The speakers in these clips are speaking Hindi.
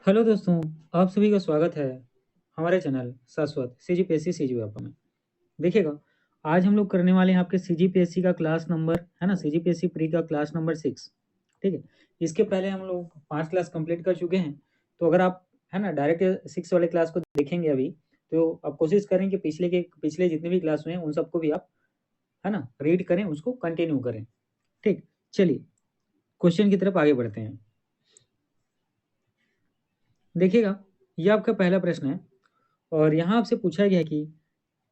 हेलो दोस्तों, आप सभी का स्वागत है हमारे चैनल शाश्वत सीजीपीएससी सीजीएफ में। देखिएगा, आज हम लोग करने वाले हैं आपके सीजीपीएससी का क्लास नंबर है ना, सीजीपीएससी प्री का क्लास नंबर 6। ठीक है। इसके पहले हम लोग 5 क्लास कंप्लीट कर चुके हैं। तो अगर आप है ना डायरेक्ट 6 वाले क्लास को देखेंगे अभी, तो आप कोशिश करें कि पिछले जितने भी क्लास हुए हैं उन सबको भी आप है ना रीड करें, उसको कंटिन्यू करें। ठीक, चलिए क्वेश्चन की तरफ आगे बढ़ते हैं। देखिएगा, ये आपका पहला प्रश्न है और यहाँ आपसे पूछा गया है कि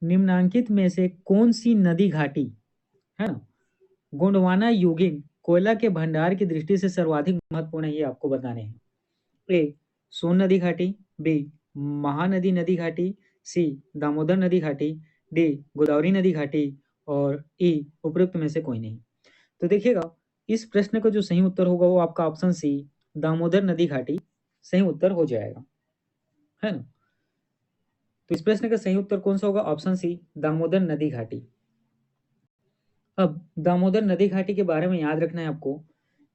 निम्नांकित में से कौन सी नदी घाटी है ना गोंडवाना योगिन कोयला के भंडार की दृष्टि से सर्वाधिक महत्वपूर्ण है, ये आपको बताने हैं। ए सोन नदी घाटी, बी महानदी नदी घाटी, सी दामोदर नदी घाटी, डी गोदावरी नदी घाटी और ई उपरोक्त में से कोई नहीं। तो देखिएगा, इस प्रश्न का जो सही उत्तर होगा वो आपका ऑप्शन सी दामोदर नदी घाटी सही उत्तर हो जाएगा, है ना। तो इस प्रश्न का सही उत्तर कौन सा होगा? ऑप्शन सी दामोदर नदी घाटी। अब दामोदर नदी घाटी के बारे में याद रखना है आपको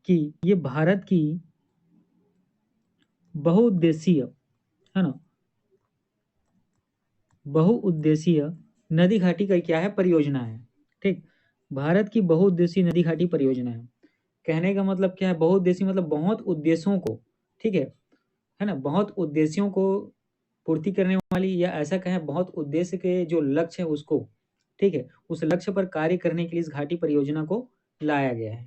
कि ये भारत की बहुउद्देशीय है ना बहुउद्देशीय नदी घाटी का क्या है? परियोजना है। ठीक, भारत की बहुउद्देशीय नदी घाटी परियोजना है। कहने का मतलब क्या है? बहुउद्देशीय मतलब बहुत उद्देश्यों को, ठीक है ना, बहुत उद्देश्यों को पूर्ति करने वाली, या ऐसा कहें बहुत उद्देश्य के जो लक्ष्य है उसको, ठीक है, उस लक्ष्य पर कार्य करने के लिए इस घाटी परियोजना को लाया गया है।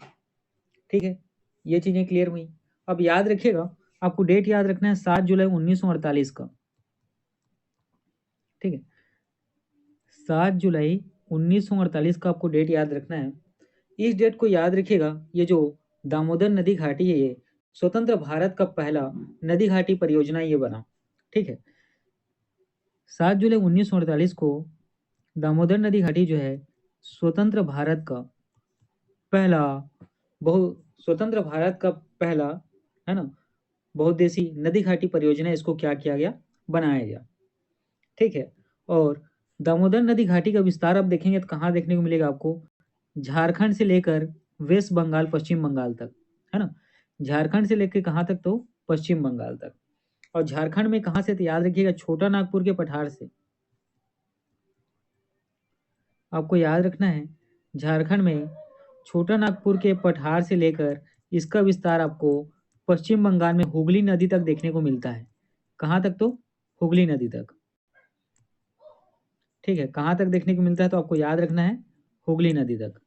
ठीक है, ये चीजें क्लियर हुई। अब याद रखिएगा, आपको डेट याद रखना है 7 जुलाई 1948 का। ठीक है, 7 जुलाई 1948 का आपको डेट याद रखना है। इस डेट को याद रखिएगा, ये जो दामोदर नदी घाटी है ये स्वतंत्र भारत का पहला नदी घाटी परियोजना ये बना। ठीक है, 7 जुलाई 1948 को दामोदर नदी घाटी जो है स्वतंत्र भारत का पहला बहु स्वतंत्र भारत का पहला है ना बहुउद्देशीय नदी घाटी परियोजना, इसको क्या किया गया? बनाया गया। ठीक है, और दामोदर नदी घाटी का विस्तार आप देखेंगे तो कहाँ देखने को मिलेगा आपको? झारखंड से लेकर वेस्ट बंगाल पश्चिम बंगाल तक, है ना। झारखंड से लेकर कहाँ तक? तो पश्चिम बंगाल तक। और झारखंड में कहाँ से? तो याद रखिएगा छोटा नागपुर के पठार से। आपको याद रखना है, झारखंड में छोटा नागपुर के पठार से लेकर इसका विस्तार आपको पश्चिम बंगाल में हुगली नदी तक देखने को मिलता है। कहाँ तक? तो हुगली नदी तक। ठीक है, कहाँ तक देखने को मिलता है? तो आपको याद रखना है हुगली नदी तक।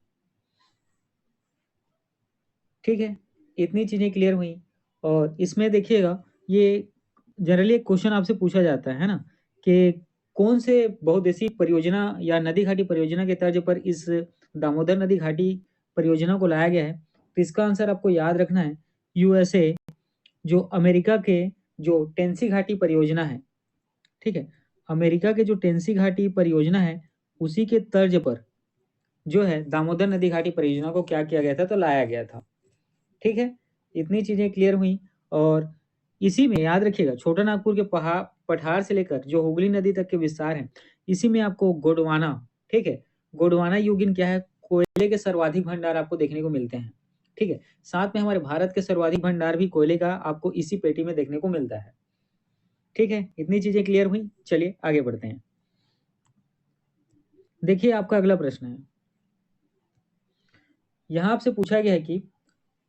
ठीक है, इतनी चीजें क्लियर हुई। और इसमें देखिएगा, ये जनरली एक क्वेश्चन आपसे पूछा जाता है ना कि कौन से बहुउद्देशीय परियोजना या नदी घाटी परियोजना के तर्ज पर इस दामोदर नदी घाटी परियोजना को लाया गया है। तो इसका आंसर आपको याद रखना है यूएसए, जो अमेरिका के जो टेंसी घाटी परियोजना है। ठीक है, अमेरिका के जो टेंसी घाटी परियोजना है उसी के तर्ज पर जो है दामोदर नदी घाटी परियोजना को क्या किया गया था? तो लाया गया था। ठीक है, इतनी चीजें क्लियर हुई। और इसी में याद रखिएगा छोटा नागपुर के पहाड़ पठार से लेकर जो हुगली नदी तक के विस्तार हैं, इसी में आपको गोंडवाना, ठीक है, गोंडवाना यूगिन क्या है? कोयले के सर्वाधिक भंडार आपको देखने को मिलते हैं। ठीक है, साथ में हमारे भारत के सर्वाधिक भंडार भी कोयले का आपको इसी पेटी में देखने को मिलता है। ठीक है, इतनी चीजें क्लियर हुई। चलिए आगे बढ़ते हैं। देखिए, आपका अगला प्रश्न है, यहाँ आपसे पूछा गया है कि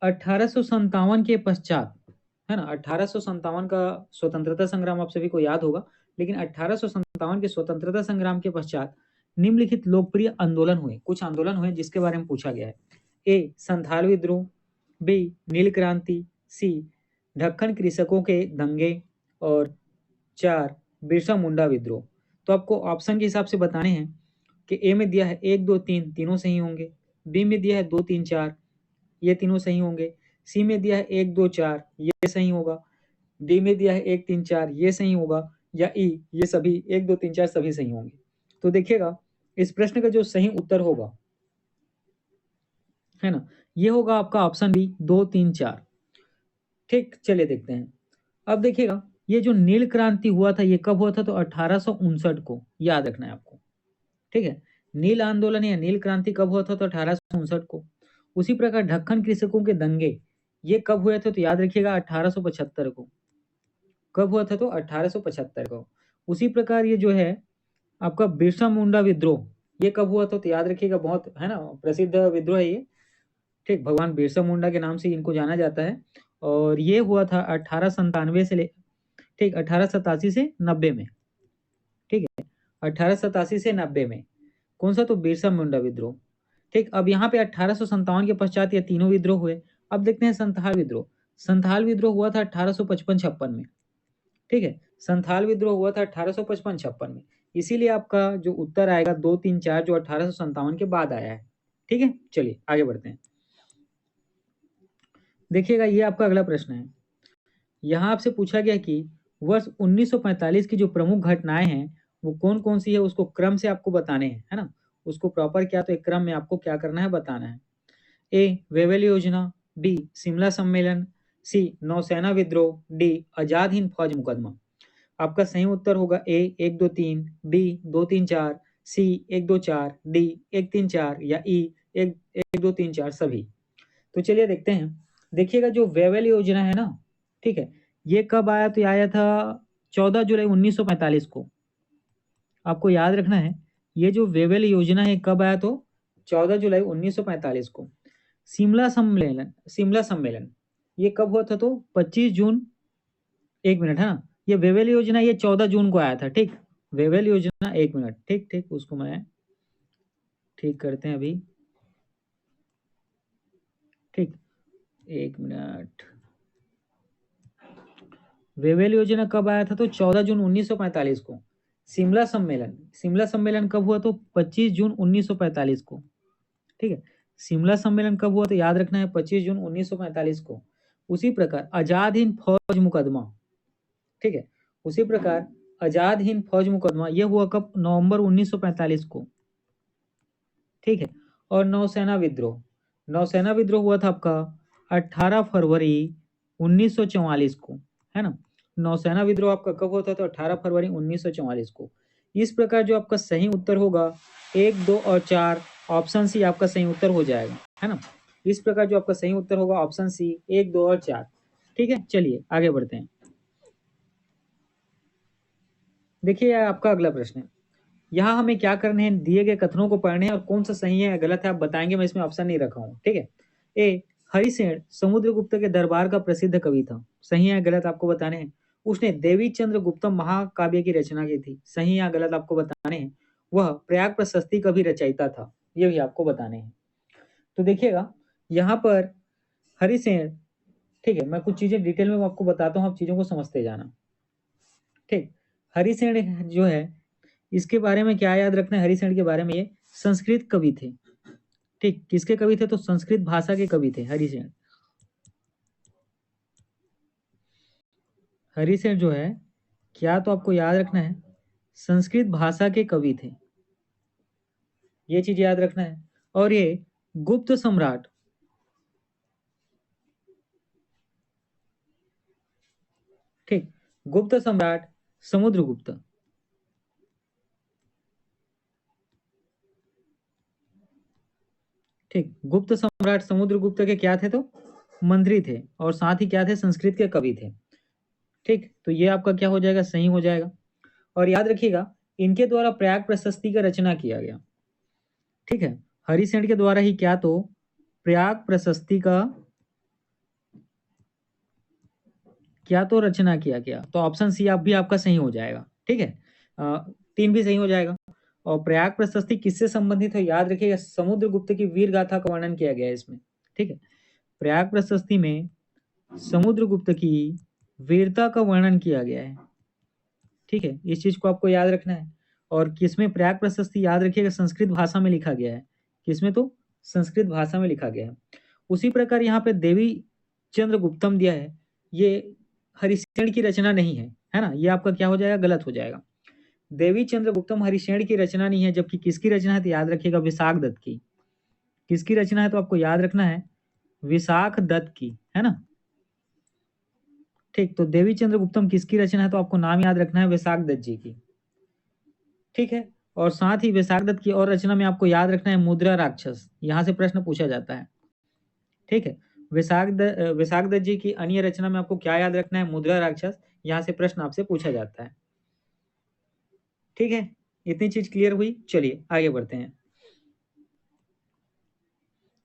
1857 के पश्चात, है ना, 1857 का स्वतंत्रता संग्राम आप सभी को याद होगा, लेकिन 1857 के स्वतंत्रता संग्राम के पश्चात निम्नलिखित लोकप्रिय आंदोलन हुए, कुछ आंदोलन हुए जिसके बारे में पूछा गया है। ए संथाल विद्रोह, बी नील क्रांति, सी ढक्कन कृषकों के दंगे, और चार बिरसा मुंडा विद्रोह। तो आपको ऑप्शन के हिसाब से बताने हैं कि ए में दिया है एक दो तीन, तीनों सही होंगे। बी में दिया है दो तीन चार, ये तीनों सही होंगे। सी में दिया है एक दो चार, ये सही होगा। डी में दिया है एक तीन चार, ये सही होगा। या ई ये सभी एक दो तीन चार सभी सही होंगे। तो देखिएगा, इस प्रश्न का जो सही उत्तर होगा, है ना, ये होगा आपका ऑप्शन बी दो तीन चार। ठीक, चलिए देखते हैं। अब देखिएगा, ये जो नील क्रांति हुआ था ये कब हुआ था? तो 1859 को, याद रखना है आपको। ठीक है, नील आंदोलन या नील क्रांति कब हुआ था? तो 1859 को। उसी प्रकार ढक्कन कृषकों के दंगे ये कब हुए थे? तो याद रखिएगा 1875 को। कब हुआ था? तो 1875 को। उसी प्रकार ये जो है आपका बिरसा मुंडा विद्रोह, ये कब हुआ था? तो याद रखिएगा, बहुत है ना प्रसिद्ध विद्रोह है ये। ठीक, भगवान बिरसा मुंडा के नाम से इनको जाना जाता है। और ये हुआ था 1897 से ठीक 1887 से 90 में। ठीक है, 1887 से 90 में। कौन सा? तो बिरसा मुंडा विद्रोह। ठीक, अब यहाँ पे 1857 के पश्चात ये तीनों विद्रोह हुए। अब देखते हैं संथाल विद्रोह। संथाल विद्रोह हुआ था 1855-56 में। ठीक है, संथाल विद्रोह हुआ था 1855-56 में। इसीलिए आपका जो उत्तर आएगा 2, 3, 4 जो 1857 के बाद आया है। ठीक है, चलिए आगे बढ़ते हैं। देखिएगा, ये आपका अगला प्रश्न है। यहाँ आपसे पूछा गया कि वर्ष 1945 की जो प्रमुख घटनाएं हैं वो कौन कौन सी है, उसको क्रम से आपको बताने हैं, है ना। उसको प्रॉपर क्या, तो एक क्रम में आपको क्या करना है, बताना है। ए, वेवेल योजना। बी, शिमला सम्मेलन। सी, नौसेना विद्रोह। डी, आजाद हिंद फौज मुकदमा। आपका सही उत्तर होगा ए, 1, 2, 3। बी, 2, 3, 4। सी, 1, 2, 4। डी, 1, 3, 4 या ई, 1, 1, 2, 3, 4 सभी। तो चलिए देखते हैं। देखिएगा, जो वेवेल योजना है ना, ठीक है, ये कब आया? तो ये आया था 14 जुलाई 1945 को। आपको याद रखना है, ये जो वेवेल योजना है कब आया? तो 14 जुलाई 1945 को। शिमला सम्मेलन ये कब हुआ था? तो 25 जून। एक मिनट, है ना, ये वेवेल योजना ये 14 जून को आया था। ठीक, वेवेल योजना, एक मिनट, ठीक ठीक, उसको मैं ठीक करते हैं अभी। ठीक, एक मिनट। वेवेल योजना कब आया था? तो 14 जून 1945 को। शिमला सम्मेलन कब हुआ? तो 25 जून 1945 को। ठीक है, शिमला सम्मेलन कब हुआ? तो याद रखना है 25 जून 1945 को। उसी प्रकार आजाद हिंद फौज मुकदमा, ठीक है, उसी प्रकार आजाद हिंद फौज मुकदमा यह हुआ कब? नवंबर 1945 को। ठीक है, और नौसेना विद्रोह हुआ था आपका 18 फरवरी 1944 को, है ना। नौसेना विद्रोह आपका कब होता था? तो 18 फरवरी 1944 को। इस प्रकार जो आपका सही उत्तर होगा 1, 2 और 4, ऑप्शन सी आपका सही उत्तर हो जाएगा, है ना। इस प्रकार जो आपका सही उत्तर होगा ऑप्शन सी, 1, 2 और 4। ठीक है, चलिए आगे बढ़ते हैं। देखिए आपका अगला प्रश्न है। यहाँ हमें क्या करने हैं, दिए गए कथनों को पढ़ने हैं और कौन सा सही है या गलत है आप बताएंगे। मैं इसमें ऑप्शन नहीं रखा हूँ। ठीक है, ए, हरिसेन समुद्रगुप्त के दरबार का प्रसिद्ध कवि था। सही है या गलत आपको बताने हैं। उसने देवी चंद्र गुप्तम महाकाव्य की रचना की थी। सही या गलत आपको बताने हैं। वह प्रयाग प्रशस्ति का भी रचयिता था। ये भी आपको बताने हैं। तो देखिएगा, यहाँ पर हरिसेन, ठीक है, मैं कुछ चीजें डिटेल में आपको बताता हूँ, आप चीजों को समझते जाना। ठीक, हरिसेन जो है, इसके बारे में क्या याद रखना है? हरिसेन के बारे में, ये संस्कृत कवि थे। ठीक, किसके कवि थे? तो संस्कृत भाषा के कवि थे हरिसेन। हरिसेन जो है, क्या तो आपको याद रखना है, संस्कृत भाषा के कवि थे। ये चीज याद रखना है। और ये गुप्त सम्राट, ठीक, गुप्त सम्राट समुद्रगुप्त, ठीक, गुप्त सम्राट समुद्रगुप्त के क्या थे? तो मंत्री थे, और साथ ही क्या थे? संस्कृत के कवि थे। ठीक, तो ये आपका क्या हो जाएगा? सही हो जाएगा। और याद रखिएगा, इनके द्वारा प्रयाग प्रशस्ति का रचना किया गया। ठीक है, हरिसेन के द्वारा ही क्या? तो प्रयाग प्रशस्ति का क्या तो रचना किया गया। तो ऑप्शन सी आप भी आपका सही हो जाएगा। ठीक है, 3 भी सही हो जाएगा। और प्रयाग प्रशस्ति किससे संबंधित है? याद रखिएगा, समुद्रगुप्त की वीर गाथा का वर्णन किया गया है इसमें। ठीक है, प्रयाग प्रशस्ति में समुद्रगुप्त की वीरता का वर्णन किया गया है। ठीक है, इस चीज को आपको याद रखना है। और किसमें प्रयाग प्रशस्ति? याद रखिएगा, संस्कृत भाषा में लिखा गया है। किसमें? तो संस्कृत भाषा में लिखा गया है। उसी प्रकार यहाँ पे देवी चंद्र गुप्तम दिया है, ये हरिशेन की रचना नहीं है ना। ये आपका क्या हो जाएगा? गलत हो जाएगा। देवी चंद्र गुप्तम हरिशेन की रचना नहीं है। जबकि किसकी रचना है? तो याद रखिएगा, विशाख दत्त की। किसकी रचना है? तो आपको याद रखना है, विशाख दत्त की, है ना। ठीक, तो देवी चंद्र गुप्तम किसकी रचना है? तो आपको नाम याद रखना है, विशाख दत्त जी की। ठीक है, और साथ ही विशाख दत्त की और रचना में आपको याद रखना है मुद्रा राक्षस। यहां से प्रश्न पूछा जाता है। ठीक है, विशाख दत्त जी की अन्य रचना में आपको क्या याद रखना है? मुद्रा राक्षस। यहाँ से प्रश्न आपसे पूछा जाता है। ठीक है, इतनी चीज क्लियर हुई। चलिए आगे बढ़ते हैं।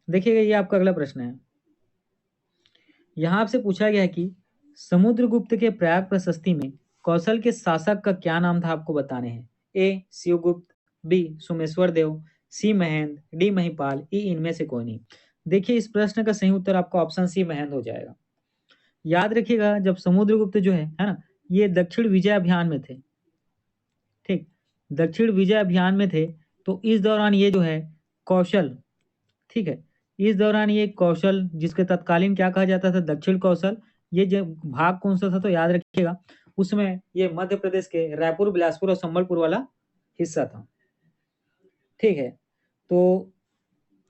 देखिएगा ये आपका अगला प्रश्न है। यहाँ आपसे पूछा गया है कि समुद्रगुप्त के प्रयाग प्रशस्ति में कौशल के शासक का क्या नाम था, आपको बताने हैं। ए शिवगुप्त, बी सोमेश्वर देव, सी महेंद्र, डी महिपाल, ई इनमें से कोई नहीं। देखिए इस प्रश्न का सही उत्तर आपका ऑप्शन सी महेंद्र हो जाएगा। याद रखिएगा जब समुद्रगुप्त जो है ना, ये दक्षिण विजय अभियान में थे। ठीक, दक्षिण विजय अभियान में थे, तो इस दौरान ये जो है कौशल, ठीक है, इस दौरान ये कौशल जिसके तत्कालीन क्या कहा जाता था, दक्षिण कौशल, ये जब भाग कौन सा था तो याद रखिएगा उसमें ये मध्य प्रदेश के रायपुर, बिलासपुर और संबलपुर वाला हिस्सा था। ठीक है, तो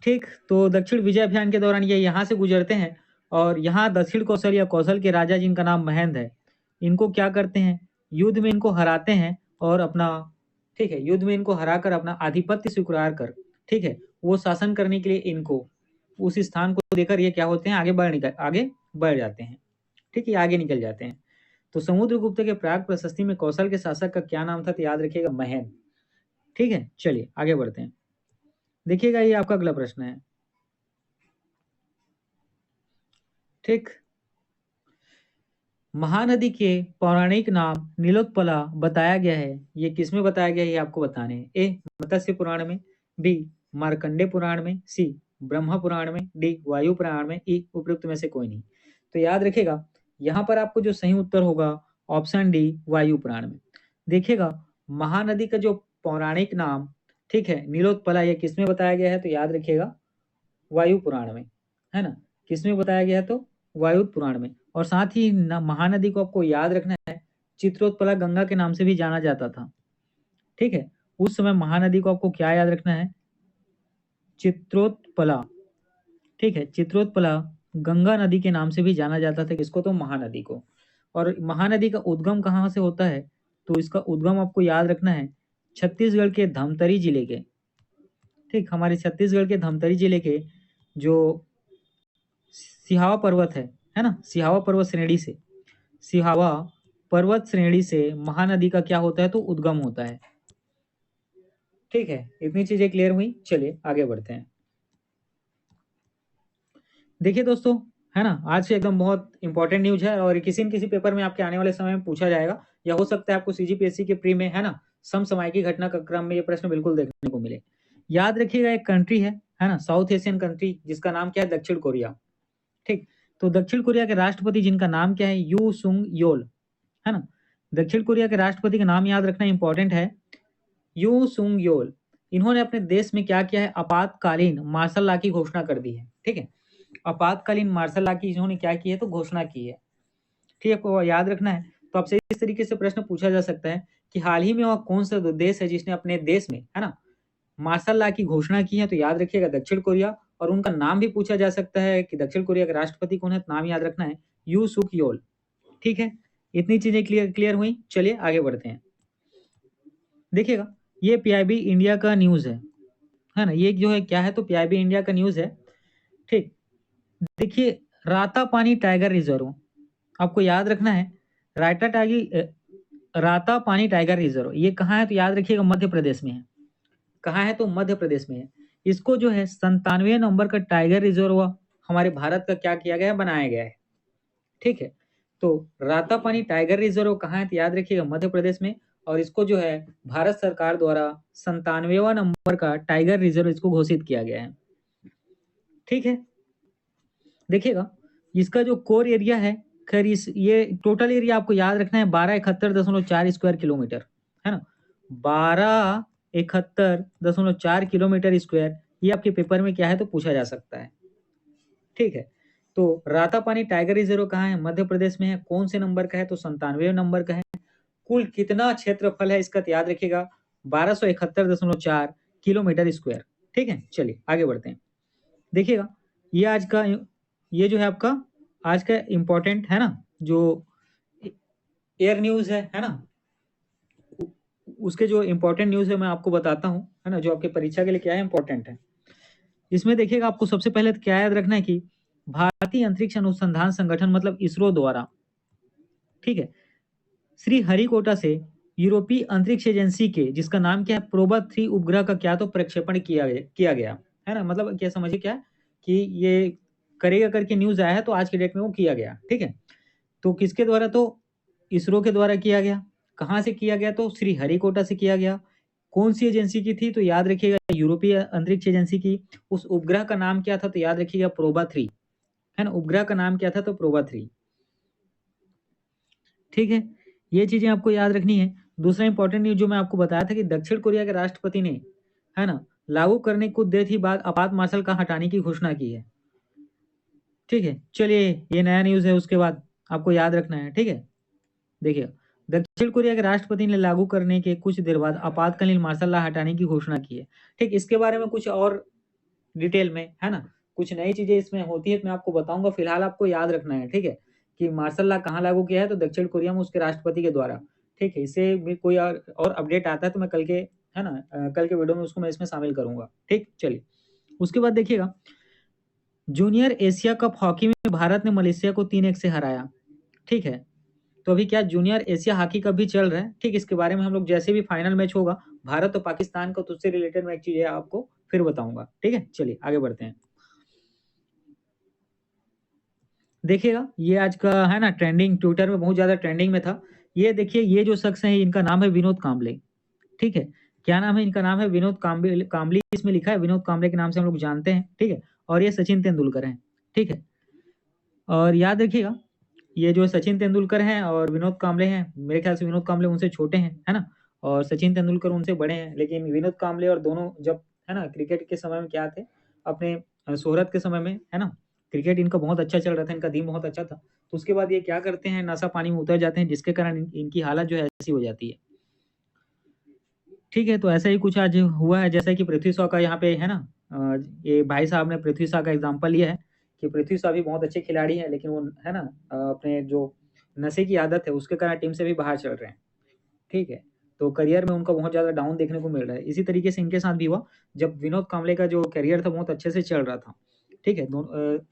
ठीक, तो दक्षिण विजय अभियान के दौरान ये यहाँ से गुजरते हैं और यहाँ दक्षिण कौशल या कौशल के राजा जिनका नाम महेंद्र है, इनको क्या करते हैं, युद्ध में इनको हराते हैं और अपना, ठीक है, युद्ध में इनको हराकर अपना आधिपत्य स्वीकार कर, ठीक है, वो शासन करने के लिए इनको उस स्थान को देकर ये क्या होते हैं, आगे बढ़ जाते हैं। ठीक है, आगे निकल जाते हैं। तो समुद्रगुप्त के प्राग प्रशस्ति में कौशल के शासक का क्या नाम था, तो याद रखिएगा महेंद्र। ठीक है, चलिए आगे बढ़ते हैं। देखिएगा ये आपका अगला प्रश्न है। ठीक, महानदी के पौराणिक नाम नीलोत्पला बताया गया है, ये किसमें बताया गया है, ये आपको बताने हैं। ए मत्स्य पुराण में, बी मार्कंडे पुराण में, सी ब्रह्मा पुराण में, डी वायु पुराण में, ई उपयुक्त में से कोई नहीं। तो याद रखिएगा यहाँ पर आपको जो सही उत्तर होगा ऑप्शन डी वायु पुराण में। देखिएगा महानदी का जो पौराणिक नाम, ठीक है, नीलोत्पला, ये किसमें बताया गया है, तो याद रखिएगा वायु पुराण में, है ना, किसमें बताया गया है, तो वायु पुराण में। और साथ ही महानदी को आपको याद रखना है चित्रोत्पला गंगा के नाम से भी जाना जाता था। ठीक है, उस समय महानदी को आपको क्या याद रखना है, चित्रोत्पला। ठीक है, चित्रोत्पला गंगा नदी के नाम से भी जाना जाता था किसको, तो महानदी को। और महानदी का उद्गम कहाँ से होता है, तो इसका उद्गम आपको याद रखना है छत्तीसगढ़ के धमतरी जिले के, ठीक, हमारे छत्तीसगढ़ के धमतरी जिले के जो सिहावा पर्वत है ना, सिहावा पर्वत श्रेणी से, सिहावा पर्वत श्रेणी से महानदी का क्या होता है, तो उद्गम होता है। ठीक है, इतनी चीजें क्लियर हुई। चलिए आगे बढ़ते हैं। देखिए दोस्तों, है ना, आज से एकदम बहुत इंपॉर्टेंट न्यूज है और किसी न किसी पेपर में आपके आने वाले समय में पूछा जाएगा, या हो सकता है आपको सीजीपीएससी के प्री में, है ना, समसामयिकी घटना का क्रम में ये प्रश्न बिल्कुल देखने को मिले। याद रखिएगा एक कंट्री है ना, साउथ एशियन कंट्री, जिसका नाम क्या है, दक्षिण कोरिया। ठीक, तो दक्षिण कोरिया के राष्ट्रपति जिनका नाम क्या है, यू सुंग योल, है ना, दक्षिण कोरिया के राष्ट्रपति का नाम याद रखना इंपॉर्टेंट है, यू सुंग योल। इन्होंने अपने देश में क्या किया है, आपातकालीन मार्शल लॉ की घोषणा कर दी है। ठीक है, आपातकालीन मार्शल लॉ की इन्होंने क्या की है, तो घोषणा की है। ठीक है, आपको याद रखना है। तो आपसे इस तरीके से प्रश्न पूछा जा सकता है कि हाल ही में वह कौन सा देश है जिसने अपने देश में, है ना, मार्शल लॉ की घोषणा की है, तो याद रखिएगा दक्षिण कोरिया। और उनका नाम भी पूछा जा सकता है कि दक्षिण कोरिया के राष्ट्रपति कौन है, तो नाम याद रखना है यू सुक योल। ठीक है, इतनी चीजें क्लियर हुई। चलिए आगे बढ़ते हैं। देखिएगा ये पीआईबी इंडिया का न्यूज है ना, ये जो है क्या है, तो पीआईबी इंडिया का न्यूज है। ठीक, देखिए रातापानी टाइगर रिजर्व, आपको याद रखना है रातापानी टाइगर रिजर्व, ये कहाँ है, तो याद रखिएगा मध्य प्रदेश में है। कहाँ है, तो मध्य प्रदेश में है। इसको जो है 97 नंबर का टाइगर रिजर्व हमारे भारत का क्या किया गया है, बनाया गया है। ठीक है, तो रातापानी टाइगर रिजर्व कहाँ है, तो याद रखिएगा मध्य प्रदेश में। और इसको जो है भारत सरकार द्वारा 97वां नंबर का टाइगर रिजर्व इसको घोषित किया गया है। ठीक है, देखिएगा इसका जो कोर एरिया है, खैर इस ये टोटल एरिया आपको याद रखना है 1271.4 स्क्वायर किलोमीटर, है ना, 1271.4 किलोमीटर स्क्वायर। ये आपके पेपर में क्या है, तो पूछा जा सकता है। ठीक है, तो रातापानी टाइगर रिजर्व कहाँ है, मध्य प्रदेश में है। कौन से नंबर का है, तो 97वें नंबर का है। कुल कितना क्षेत्रफल है इसका, तो याद रखिएगा 1271.4 किलोमीटर स्क्वायर। ठीक है, चलिए आगे बढ़ते हैं। देखिएगा ये आज का, ये जो है आपका आज का इम्पोर्टेंट है ना, जो एयर न्यूज है ना, उसके जो इम्पोर्टेंट न्यूज है मैं आपको बताता हूँ, है ना, जो आपके परीक्षा के लिए क्या है, इम्पोर्टेंट है। इसमें देखिएगा आपको सबसे पहले तो क्या याद रखना है कि भारतीय अंतरिक्ष अनुसंधान संगठन मतलब इसरो द्वारा, ठीक है, श्रीहरिकोटा से यूरोपीय अंतरिक्ष एजेंसी के, जिसका नाम क्या है, प्रोबा 3 उपग्रह का क्या तो प्रक्षेपण किया गया है ना। मतलब क्या समझिए क्या कि ये करेगा करके न्यूज आया है, तो आज के डेट में वो किया गया। ठीक है, तो किसके द्वारा, तो इसरो के द्वारा किया गया। कहाँ से किया गया, तो श्रीहरिकोटा से किया गया। कौन सी एजेंसी की थी, तो याद रखिएगा यूरोपीय अंतरिक्ष एजेंसी की। उस उपग्रह का नाम क्या था, तो याद रखिएगा प्रोबा 3, है ना। उपग्रह का नाम क्या था, तो प्रोबा 3। ठीक है, ये चीजें आपको याद रखनी है। दूसरा इंपॉर्टेंट न्यूज जो मैं आपको बताया था कि दक्षिण कोरिया के राष्ट्रपति ने, है ना, लागू करने कुछ देर ही बाद आपात मार्शल का हटाने की घोषणा की है। ठीक है, चलिए ये नया न्यूज है, उसके बाद आपको याद रखना है। ठीक है, देखिए, दक्षिण कोरिया के राष्ट्रपति ने लागू करने के कुछ देर बाद आपातकालीन मार्शल लॉ हटाने की घोषणा की है। ठीक, इसके बारे में कुछ और डिटेल में, है ना, कुछ नई चीजें इसमें होती है तो मैं आपको बताऊंगा। फिलहाल आपको याद रखना है, ठीक है, कि मार्शल लॉ कहाँ लागू किया है, तो दक्षिण कोरिया में उसके राष्ट्रपति के द्वारा। ठीक है, इससे भी कोई और अपडेट आता है तो मैं कल के, है ना, कल के वीडियो में उसको मैं इसमें शामिल करूंगा। ठीक, चलिए उसके बाद देखिएगा, जूनियर एशिया कप हॉकी में भारत ने मलेशिया को 3-1 से हराया। ठीक है, तो अभी क्या जूनियर एशिया हॉकी कप भी चल रहा है। ठीक, इसके बारे में हम लोग जैसे भी फाइनल मैच होगा भारत और पाकिस्तान का, तो उससे रिलेटेड मैं एक चीज आपको फिर बताऊंगा। ठीक है, चलिए आगे बढ़ते हैं। देखिएगा, ये आज का, है ना, ट्रेंडिंग, ट्विटर में बहुत ज्यादा ट्रेंडिंग में था। ये देखिए, ये जो शख्स है इनका नाम है विनोद कांबले। ठीक है, क्या नाम है इनका, नाम है विनोद कांबले। कांबली इसमें लिखा है, विनोद कांबले के नाम से हम लोग जानते हैं। ठीक है, और ये सचिन तेंदुलकर हैं। ठीक है, और याद रखिएगा, ये जो सचिन तेंदुलकर हैं और विनोद कांबले हैं, मेरे ख्याल से विनोद कांबले उनसे छोटे हैं, है ना, और सचिन तेंदुलकर उनसे बड़े हैं। लेकिन विनोद कांबले और दोनों जब, है ना, क्रिकेट के समय में क्या थे, अपने शोहरत के समय में, है ना, क्रिकेट इनका बहुत अच्छा चल रहा था, इनका दिन बहुत अच्छा था। तो उसके बाद ये क्या करते हैं, नशा पानी में उतर जाते हैं, जिसके कारण इनकी हालत जो है ऐसी हो जाती है। ठीक है, तो ऐसा ही कुछ आज हुआ है, जैसा कि पृथ्वी शॉ का यहाँ पे, है ना, ये भाई साहब ने पृथ्वी शॉ का एग्जांपल लिया है कि पृथ्वी शॉ भी बहुत अच्छे खिलाड़ी हैं, लेकिन वो, है ना, अपने जो नशे की आदत है उसके कारण टीम से भी बाहर चल रहे हैं। ठीक है, तो करियर में उनका बहुत ज़्यादा डाउन देखने को मिल रहा है। इसी तरीके से इनके साथ भी हुआ, जब विनोद कांबले का जो करियर था बहुत अच्छे से चल रहा था। ठीक है,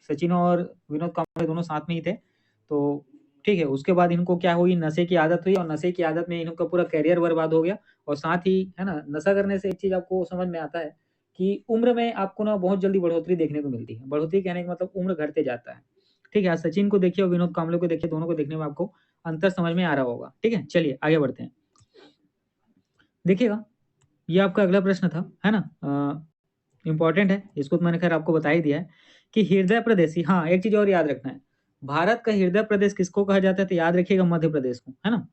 सचिन और विनोद कांबले दोनों साथ में ही थे। तो ठीक है, उसके बाद इनको क्या हुई, नशे की आदत हुई, और नशे की आदत में इनका पूरा करियर बर्बाद हो गया। और साथ ही, है ना, नशा करने से एक चीज़ आपको समझ में आता है कि उम्र में आपको ना बहुत जल्दी बढ़ोतरी देखने को मिलती है। बढ़ोतरी कहने का मतलब उम्र घटते जाता है। ठीक है, आज सचिन को देखिए और विनोद कांबले को देखिए, दोनों को देखने में आपको अंतर समझ में आ रहा होगा। ठीक है, चलिए आगे बढ़ते हैं। देखिएगा, ये आपका अगला प्रश्न था, है ना, इंपॉर्टेंट है, इसको तो मैंने खैर आपको बता ही दिया है कि हृदय प्रदेश, हाँ एक चीज और याद रखना है, भारत का हृदय प्रदेश किसको कहा जाता है, तो याद रखिएगा मध्य प्रदेश को, है ना।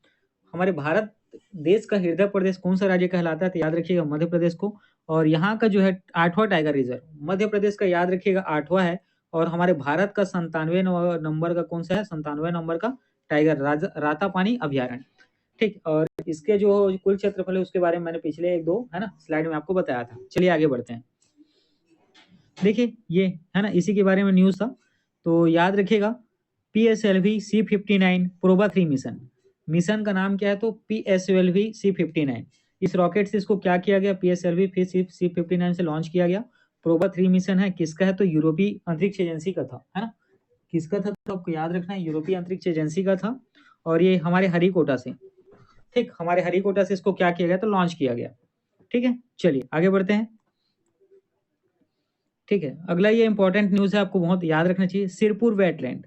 हमारे भारत देश का हृदय प्रदेश कौन सा राज्य कहलाता है, तो याद रखिएगा मध्य प्रदेश को। और यहाँ का जो है 8वां टाइगर रिजर्व मध्य प्रदेश का, याद रखिएगा 8वां है। और हमारे भारत का 97 नंबर का कौन सा है, 97 नंबर का टाइगर रातापानी अभ्यारण्य। ठीक, और इसके जो कुल क्षेत्रफल है उसके बारे में मैंने पिछले एक दो, है ना, स्लाइड में आपको बताया था। चलिए आगे बढ़ते हैं। देखिए ये, है ना, इसी के बारे में न्यूज था, तो याद रखिएगा, PSLV C59 PROBA 3 mission, mission का नाम क्या है, तो PSLV C59। इस रॉकेट से इसको क्या किया गया, PSLV फिर C59 से लॉन्च किया गया। प्रोबा 3 मिशन है, किसका है, तो यूरोपीय अंतरिक्ष एजेंसी का था, है ना। किसका था, तो आपको याद रखना है, यूरोपीय अंतरिक्ष एजेंसी का था। और ये हमारे हरिकोटा से, ठीक, हमारे हरिकोटा से इसको क्या किया गया, तो लॉन्च किया गया। ठीक है, चलिए आगे बढ़ते हैं। ठीक है, अगला ये इंपॉर्टेंट न्यूज है, आपको बहुत याद रखना चाहिए, सिरपुर वेटलैंड।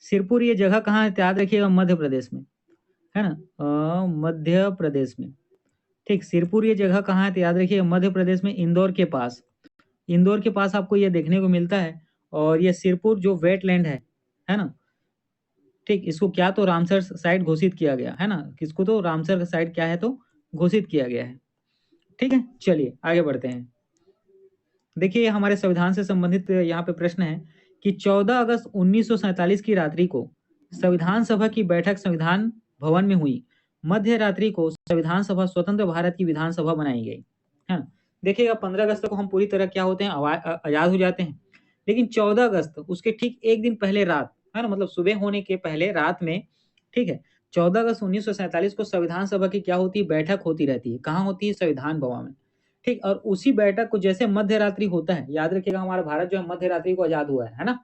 सिरपुर ये जगह कहाँ है, तो याद रखिएगा मध्य प्रदेश में, है ना, मध्य प्रदेश में। ठीक, सिरपुर ये जगह कहाँ है, तो याद रखिएगा मध्य प्रदेश में, इंदौर के पास। इंदौर के पास आपको ये देखने को मिलता है। और ये सिरपुर जो वेटलैंड है ना, ठीक, इसको क्या तो रामसर साइट घोषित किया गया, है ना, किसको, तो रामसर साइट क्या है, तो घोषित किया गया है। ठीक है, चलिए आगे बढ़ते हैं। देखिए, ये हमारे संविधान से संबंधित यहाँ पे प्रश्न है कि 14 अगस्त 1947 की रात्रि को संविधान सभा की बैठक संविधान भवन में हुई। मध्य रात्रि को संविधान सभा स्वतंत्र भारत की विधानसभा बनाई गई, है ना। देखिएगा, 15 अगस्त को हम पूरी तरह क्या होते हैं, आजाद हो जाते हैं। लेकिन 14 अगस्त उसके ठीक एक दिन पहले रात, है ना, मतलब सुबह होने के पहले रात में, ठीक है, 14 अगस्त 1947 को संविधान सभा की क्या होती है, बैठक होती रहती है। कहाँ होती है, संविधान भवन में। ठीक, और उसी बैठक को जैसे मध्य रात्रि होता है, याद रखिएगा हमारा भारत जो है मध्य रात्रि को आजाद हुआ है ना।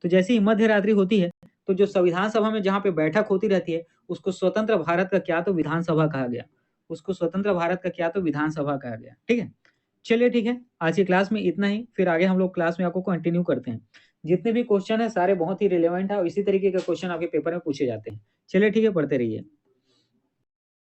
तो जैसे ही मध्य रात्रि होती है, तो जो संविधान सभा में जहाँ पे बैठक होती रहती है, उसको स्वतंत्र भारत का क्या तो विधानसभा कहा गया। उसको स्वतंत्र भारत का क्या तो विधानसभा कहा गया। ठीक है? चलिए ठीक है, आज की क्लास में इतना ही, फिर आगे हम लोग क्लास में आपको कंटिन्यू करते हैं। जितने भी क्वेश्चन हैं सारे बहुत ही रिलेवेंट है और इसी तरीके के क्वेश्चन आपके पेपर में पूछे जाते हैं। चलिए ठीक है, पढ़ते रहिए।